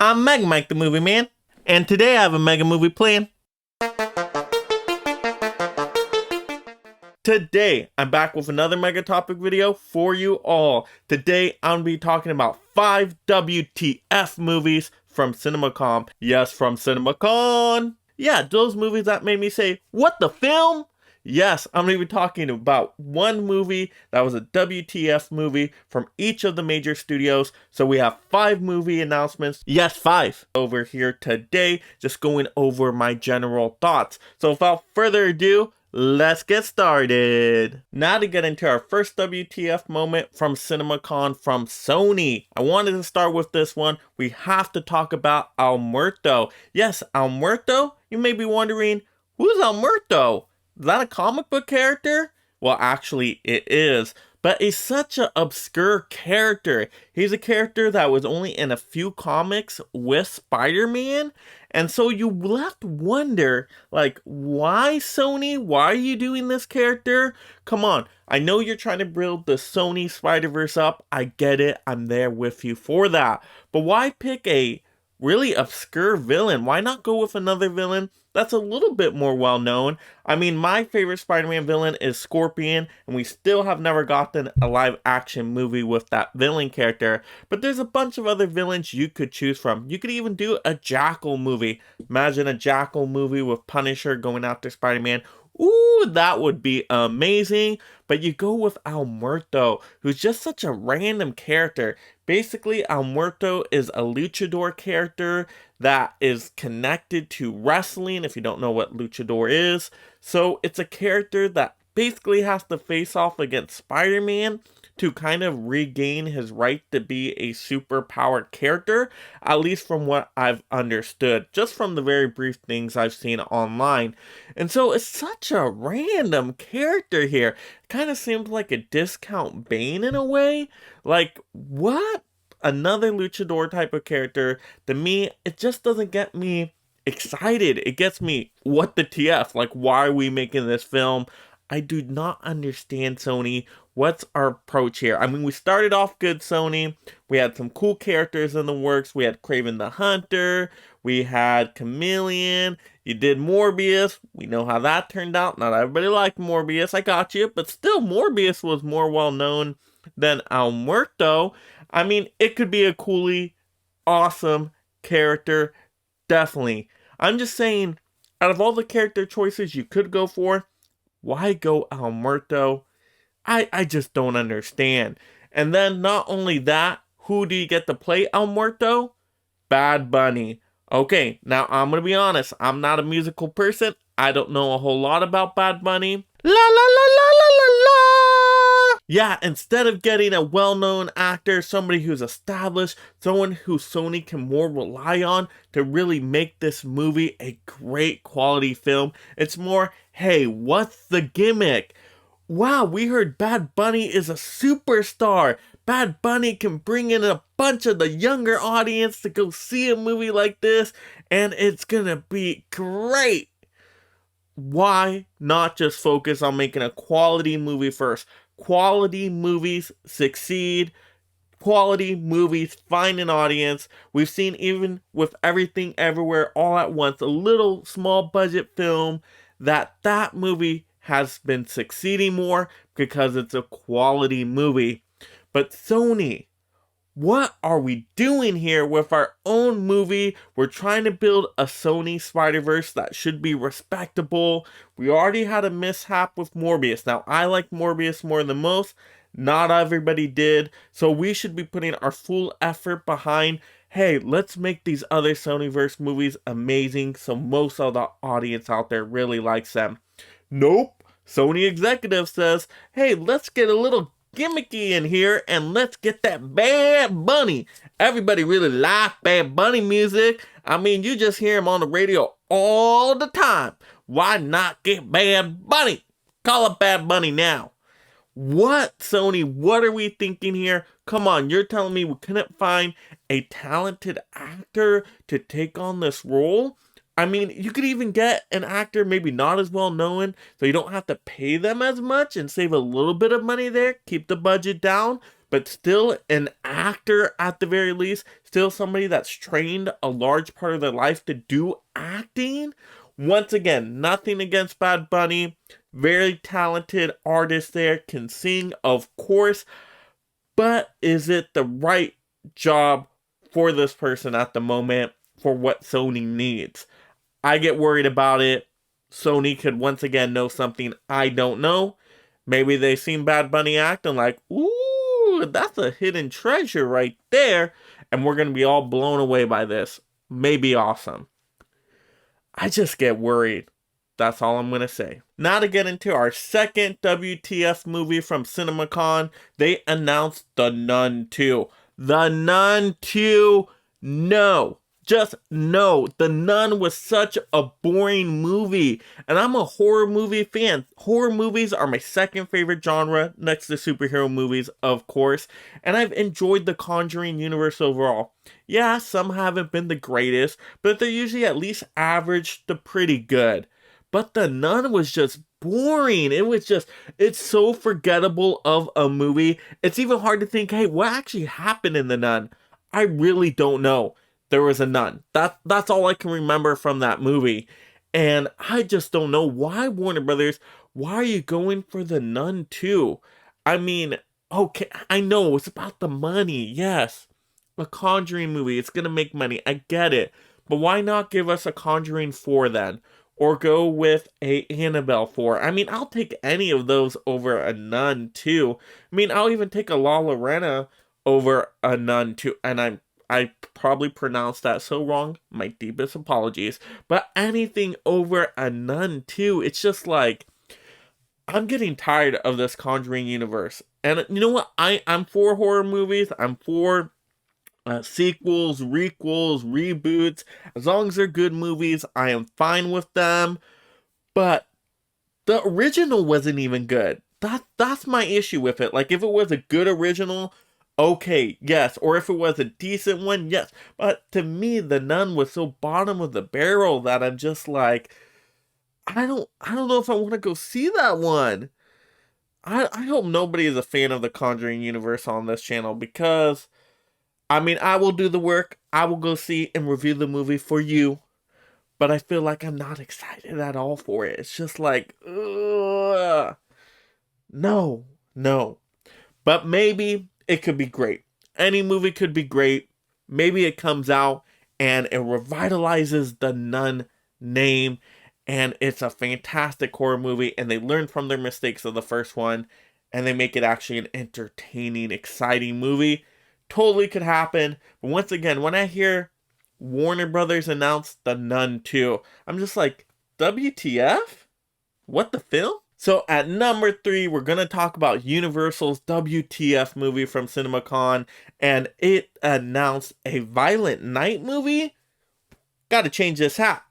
I'm Mega Mike the Movie Man, and today I have a mega movie plan. Today, I'm back with another mega topic video for you all. Today, I'm going to be talking about 5 WTF movies from CinemaCon. Yes, from CinemaCon. Yeah, those movies that made me say, what the film? Yes, I'm going to be talking about one movie that was a WTF movie from each of the major studios. So we have 5 movie announcements. Yes, 5 over here today, just going over my general thoughts. So without further ado, let's get started. Now to get into our first WTF moment from CinemaCon from Sony. I wanted to start with this one. We have to talk about El Muerto. Yes, El Muerto? You may be wondering, who's El Muerto? Is that a comic book character? Well, actually, it is. But he's such an obscure character. He's a character that was only in a few comics with Spider-Man. And so you left wonder, like, why Sony? Why are you doing this character? Come on, I know you're trying to build the Sony Spider-Verse up. I get it. I'm there with you for that. But why pick a really obscure villain? Why not go with another villain that's a little bit more well known? I mean, my favorite Spider-Man villain is Scorpion, and we still have never gotten a live action movie with that villain character. But there's a bunch of other villains you could choose from. You could even do a Jackal movie. Imagine a Jackal movie with Punisher going after Spider-Man. Ooh, that would be amazing. But you go with El Muerto, who's just such a random character. Basically, El Muerto is a luchador character that is connected to wrestling, if you don't know what luchador is. So it's a character that basically has to face off against Spider-Man to kind of regain his right to be a superpowered character, at least from what I've understood, just from the very brief things I've seen online. And so it's such a random character here. It kind of seems like a discount Bane in a way. Like, what? Another luchador type of character. To me, it just doesn't get me excited. It gets me, what the TF? Like, why are we making this film? I do not understand, Sony. What's our approach here? I mean, we started off good, Sony. We had some cool characters in the works. We had Kraven the Hunter. We had Chameleon. You did Morbius. We know how that turned out. Not everybody liked Morbius. I got you. But still, Morbius was more well-known than El Muerto. I mean, it could be a coolly awesome character. Definitely. I'm just saying, out of all the character choices you could go for, why go El Muerto? I just don't understand. And then not only that, who do you get to play El Muerto? Bad Bunny. Okay, now I'm going to be honest. I'm not a musical person. I don't know a whole lot about Bad Bunny. La la la la la la la. Yeah, instead of getting a well-known actor, somebody who's established, someone who Sony can more rely on to really make this movie a great quality film, it's more, hey, what's the gimmick? Wow, we heard Bad Bunny is a superstar. Bad Bunny can bring in a bunch of the younger audience to go see a movie like this, and it's gonna be great. Why not just focus on making a quality movie first? Quality movies succeed. Quality movies find an audience. We've seen, even with Everything Everywhere All at Once, a little small budget film, that movie has been succeeding more because it's a quality movie. But Sony, what are we doing here with our own movie? We're trying to build a Sony Spider-Verse that should be respectable. We already had a mishap with Morbius. Now, I like Morbius more than most. Not everybody did. So we should be putting our full effort behind, hey, let's make these other Sonyverse movies amazing so most of the audience out there really likes them. Nope. Sony executive says, hey, let's get a little gimmicky in here and let's get that Bad Bunny. Everybody really likes Bad Bunny music. I mean, you just hear him on the radio all the time. Why not get Bad Bunny? Call up Bad Bunny now. What, Sony? What are we thinking here? Come on, you're telling me we couldn't find a talented actor to take on this role? I mean, you could even get an actor maybe not as well known, so you don't have to pay them as much and save a little bit of money there, keep the budget down. but still an actor at the very least, still somebody that's trained a large part of their life to do acting. Once again, nothing against Bad Bunny. Very talented artist there, can sing, of course. But is it the right job for this person at the moment for what Sony needs? I get worried about it. Sony could once again know something I don't know. Maybe they seen Bad Bunny acting like, ooh, that's a hidden treasure right there, and we're going to be all blown away by this. Maybe awesome. I just get worried. That's all I'm going to say. Now to get into our second WTF movie from CinemaCon, they announced The Nun 2. The Nun 2, no. Just no. The Nun was such a boring movie. And I'm a horror movie fan. Horror movies are my second favorite genre, next to superhero movies, of course. And I've enjoyed the Conjuring universe overall. Yeah, some haven't been the greatest, but they're usually at least average to pretty good. But The Nun was just boring. It's so forgettable of a movie. It's even hard to think, hey, what actually happened in The Nun? I really don't know. There was a nun. That's all I can remember from that movie. And I just don't know why, Warner Brothers, why are you going for The Nun 2? I mean, okay, I know it's about the money, yes. A Conjuring movie, it's gonna make money, I get it. But why not give us a Conjuring 4 then? Or go with a Annabelle 4. I mean, I'll take any of those over a Nun 2. I mean, I'll even take a La Llorona over a Nun 2. And I probably pronounced that so wrong. My deepest apologies. But anything over a Nun 2, it's just like, I'm getting tired of this Conjuring universe. And you know what? I'm for horror movies. I'm for sequels, requels, reboots. As long as they're good movies, I am fine with them. But the original wasn't even good. That's my issue with it. Like, if it was a good original, okay, yes. Or if it was a decent one, yes. But to me, The Nun was so bottom of the barrel that I'm just like, I don't know if I want to go see that one. I hope nobody is a fan of the Conjuring universe on this channel, because I mean, I will do the work. I will go see and review the movie for you. But I feel like I'm not excited at all for it. It's just like, ugh. No. But maybe it could be great. Any movie could be great. Maybe it comes out and it revitalizes the Nun name. And it's a fantastic horror movie. And they learn from their mistakes of the first one. And they make it actually an entertaining, exciting movie. Totally could happen. But once again, when I hear Warner Brothers announce The Nun 2, I'm just like, WTF? What the film? So at number 3, we're going to talk about Universal's WTF movie from CinemaCon. And it announced a Violent Night movie? Gotta change this hat.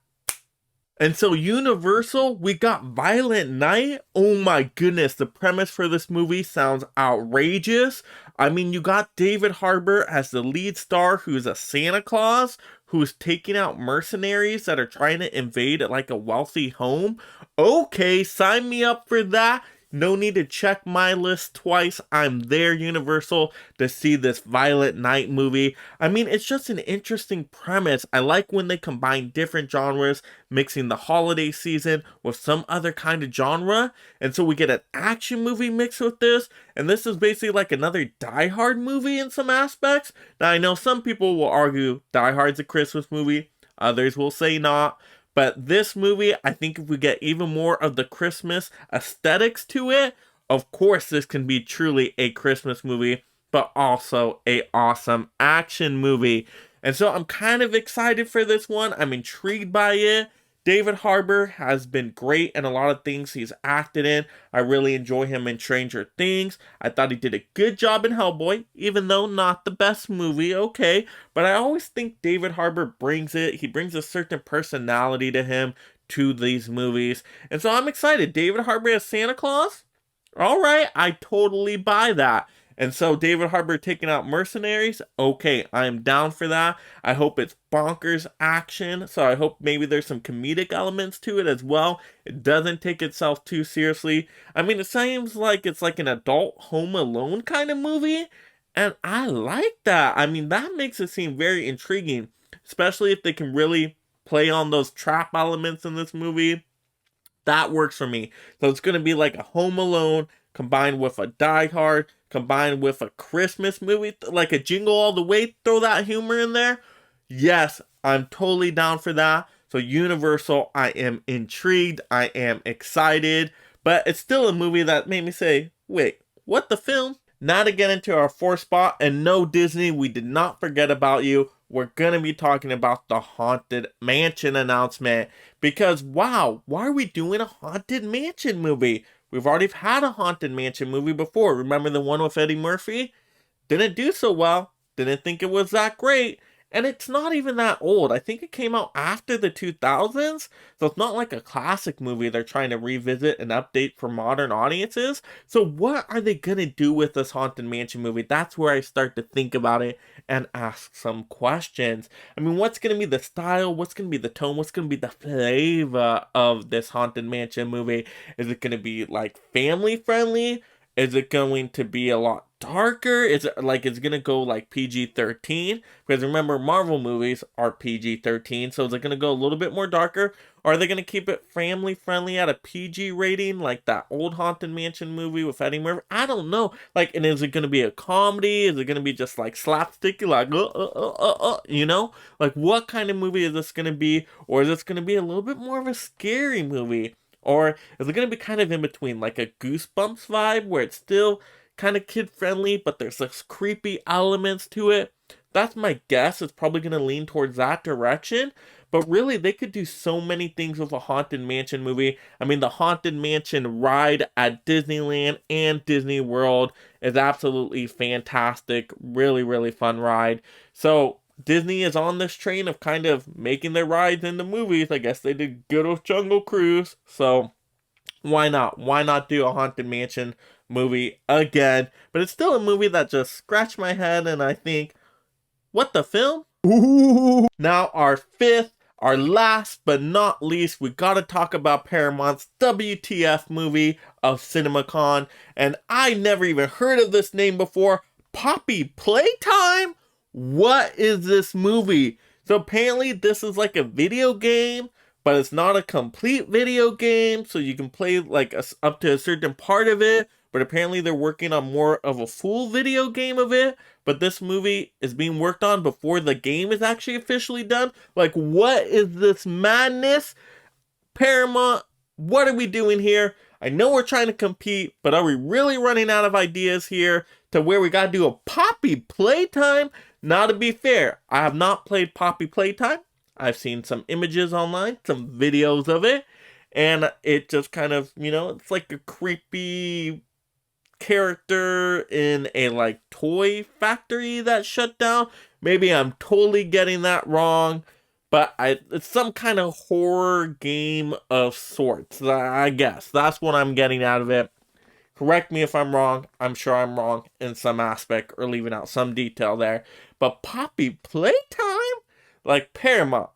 And so Universal, we got Violent Night. Oh my goodness, the premise for this movie sounds outrageous. I mean, you got David Harbour as the lead star, who's a Santa Claus, who's taking out mercenaries that are trying to invade like a wealthy home. Okay, sign me up for that. No need to check my list twice. I'm there, Universal, to see this Violent Night movie. I mean, it's just an interesting premise. I like when they combine different genres, mixing the holiday season with some other kind of genre. And so we get an action movie mixed with this. And this is basically like another Die Hard movie in some aspects. Now, I know some people will argue Die Hard's a Christmas movie. Others will say not. But this movie, I think if we get even more of the Christmas aesthetics to it, of course this can be truly a Christmas movie, but also a awesome action movie. And so I'm kind of excited for this one. I'm intrigued by it. David Harbour has been great in a lot of things he's acted in. I really enjoy him in Stranger Things. I thought he did a good job in Hellboy, even though not the best movie, okay. But I always think David Harbour brings it. He brings a certain personality to him to these movies. And so I'm excited. David Harbour as Santa Claus? Alright, I totally buy that. And so David Harbour taking out mercenaries, okay, I am down for that. I hope it's bonkers action, so I hope maybe there's some comedic elements to it as well. It doesn't take itself too seriously. I mean, it seems like it's like an adult Home Alone kind of movie, And I like that. I mean, that makes it seem very intriguing, especially if they can really play on those trap elements in this movie. That works for me. So it's going to be like a Home Alone combined with a Die Hard, combined with a Christmas movie, like a Jingle All the Way. Throw that humor in there. Yes, I'm totally down for that. So Universal, I am intrigued. I am excited. But it's still a movie that made me say, wait, what the film? Now to get into our fourth spot, and no, Disney, we did not forget about you. We're going to be talking about the Haunted Mansion announcement. Because, wow, why are we doing a Haunted Mansion movie? We've already had a Haunted Mansion movie before. Remember the one with Eddie Murphy? Didn't do so well. Didn't think it was that great. And it's not even that old. I think it came out after the 2000s. So it's not like a classic movie they're trying to revisit and update for modern audiences. So what are they going to do with this Haunted Mansion movie? That's where I start to think about it and ask some questions. I mean, what's going to be the style? What's going to be the tone? What's going to be the flavor of this Haunted Mansion movie? Is it going to be like family friendly? Is it going to be a lot darker? Is it like it's gonna go like PG-13? Because remember, Marvel movies are PG-13, so is it gonna go a little bit more darker? Or are they gonna keep it family friendly at a PG rating, like that old Haunted Mansion movie with Eddie Murphy? I don't know. Like, and is it gonna be a comedy? Is it gonna be just like slapsticky, like you know? Like, what kind of movie is this gonna be? Or is this gonna be a little bit more of a scary movie? Or is it going to be kind of in between, like a Goosebumps vibe, where it's still kind of kid-friendly, but there's this creepy elements to it? That's my guess. It's probably going to lean towards that direction. But really, they could do so many things with a Haunted Mansion movie. I mean, the Haunted Mansion ride at Disneyland and Disney World is absolutely fantastic. Really, really fun ride. So Disney is on this train of kind of making their rides into movies. I guess they did good with Jungle Cruise. So why not? Why not do a Haunted Mansion movie again? But it's still a movie that just scratched my head and I think, what the film? Ooh. Now our fifth, our last but not least, we gotta talk about Paramount's WTF movie of CinemaCon. And I never even heard of this name before. Poppy Playtime? What is this movie? So apparently this is like a video game, but it's not a complete video game, so you can play like up to a certain part of it, but apparently they're working on more of a full video game of it, but this movie is being worked on before the game is actually officially done. Like, what is this madness? Paramount, what are we doing here? I know we're trying to compete, but are we really running out of ideas here to where we gotta do a Poppy Playtime? Now, to be fair, I have not played Poppy Playtime. I've seen some images online, some videos of it, and it just kind of, you know, it's like a creepy character in a like toy factory that shut down. Maybe I'm totally getting that wrong, but it's some kind of horror game of sorts, I guess. That's what I'm getting out of it. Correct me if I'm wrong. I'm sure I'm wrong in some aspect or leaving out some detail there. But Poppy Playtime? Like, Paramount,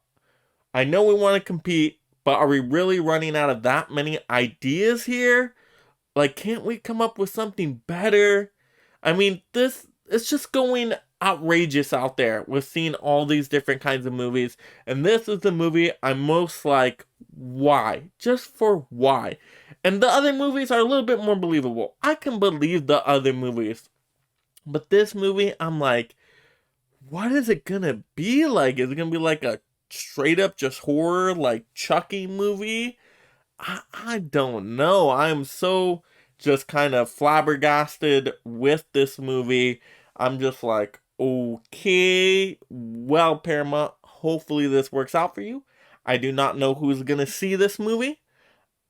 I know we want to compete, but are we really running out of that many ideas here? Like, can't we come up with something better? I mean, it's just going outrageous out there with seeing all these different kinds of movies. And this is the movie I'm most like, why? Just for why? And the other movies are a little bit more believable. I can believe the other movies. But this movie, I'm like, what is it gonna be like? Is it gonna be like a straight up just horror, like Chucky movie? I don't know. I'm so just kind of flabbergasted with this movie. I'm just like, okay, well, Paramount, hopefully this works out for you. I do not know who's gonna see this movie.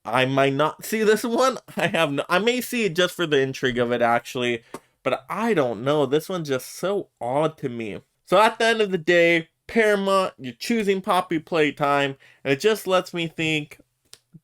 I might not see this one. I may see it just for the intrigue of it, actually. But I don't know. This one's just so odd to me. So at the end of the day, Paramount, you're choosing Poppy Playtime. And it just lets me think,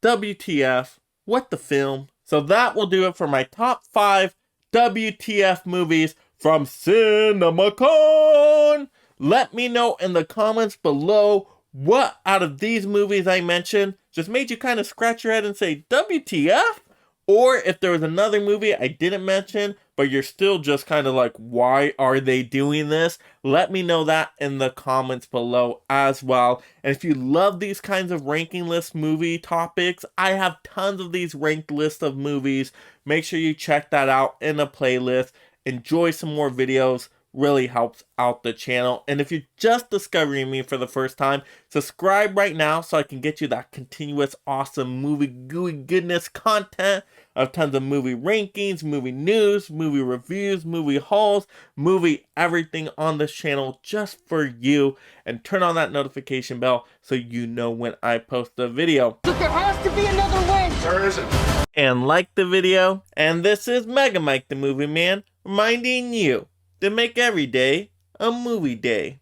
WTF, what the film? So that will do it for my top 5 WTF movies from CinemaCon. Let me know in the comments below what out of these movies I mentioned just made you kind of scratch your head and say, WTF? Or if there was another movie I didn't mention, but you're still just kind of like, why are they doing this? Let me know that in the comments below as well. And if you love these kinds of ranking list movie topics, I have tons of these ranked lists of movies. Make sure you check that out in a playlist. Enjoy some more videos. Really helps out the channel. And if you're just discovering me for the first time, subscribe right now so I can get you that continuous awesome movie gooey goodness content of tons of movie rankings, movie news, movie reviews, movie hauls, movie everything on this channel just for you. And turn on that notification bell so you know when I post a video. But there has to be another way. There isn't. And like the video. And this is Mega Mike the Movie Man reminding you to make every day a movie day.